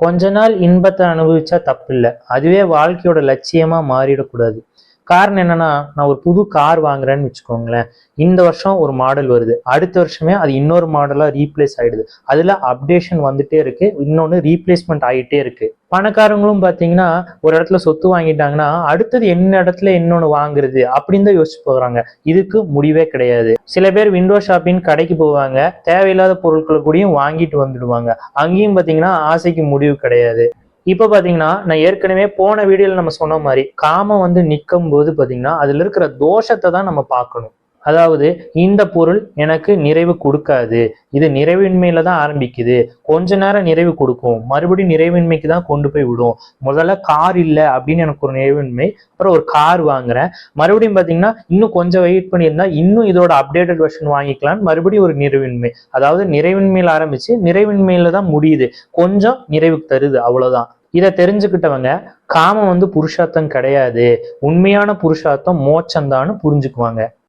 கொஞ்ச நாள் இன்பத்தை அனுபவிச்சா தப்பு இல்லை, அதுவே வாழ்க்கையோட லட்சியமா மாறிடக்கூடாது. காரணம் என்னன்னா, நான் ஒரு புது கார் வாங்குறேன்னு வச்சுக்கோங்களேன். இந்த வருஷம் ஒரு மாடல் வருது, அடுத்த வருஷமே அது இன்னொரு மாடலா ரீப்ளேஸ் ஆயிடுது. அதுல அப்டேஷன் வந்துட்டே இருக்கு, இன்னொன்னு ரீப்ளேஸ்மெண்ட் ஆகிட்டே இருக்கு. பணக்காரங்களும் பாத்தீங்கன்னா ஒரு இடத்துல சொத்து வாங்கிட்டாங்கன்னா அடுத்தது என்ன இடத்துல இன்னொன்னு வாங்குறது அப்படின்னு தான் யோசிச்சு போகிறாங்க. இதுக்கு முடிவே கிடையாது. சில பேர் விண்டோ ஷாப்பிங் கடைக்கு போவாங்க, தேவையில்லாத பொருட்களை கூடயும் வாங்கிட்டு வந்துடுவாங்க. அங்கேயும் பாத்தீங்கன்னா ஆசைக்கு முடிவு கிடையாது. இப்ப பாத்தீங்கன்னா நான் ஏற்கனவே போன வீடியோல நம்ம சொன்ன மாதிரி காமம் நிற்கும் போது பாத்தீங்கன்னா அதுல இருக்கிற தோஷத்தை தான் நம்ம பார்க்கணும். அதாவது இந்த பொருள் எனக்கு நிறைவு கொடுக்காது, இது நிறைவின்மையில தான் ஆரம்பிக்குது, கொஞ்ச நேரம் நிறைவு கொடுக்கும், மறுபடியும் நிறைவின்மைக்கு தான் கொண்டு போய் விடும். முதல்ல கார் இல்லை அப்படின்னு எனக்கு ஒரு நிறைவின்மை, அப்புறம் ஒரு கார் வாங்குறேன், மறுபடியும் பாத்தீங்கன்னா இன்னும் கொஞ்சம் வெயிட் பண்ணியிருந்தா இன்னும் இதோட அப்டேட்டட் வெர்ஷன் வாங்கிக்கலாம்னு மறுபடியும் ஒரு நிறைவின்மை. அதாவது நிறைவின்மையில ஆரம்பிச்சு நிறைவின்மையில தான் முடியுது, கொஞ்சம் நிறைவுக்கு தருது, அவ்வளவுதான். இதை தெரிஞ்சுக்கிட்டவங்க காமம் புருஷார்த்தம் கிடையாது, உண்மையான புருஷார்த்தம் மோட்சம்தான்னு புரிஞ்சுக்குவாங்க.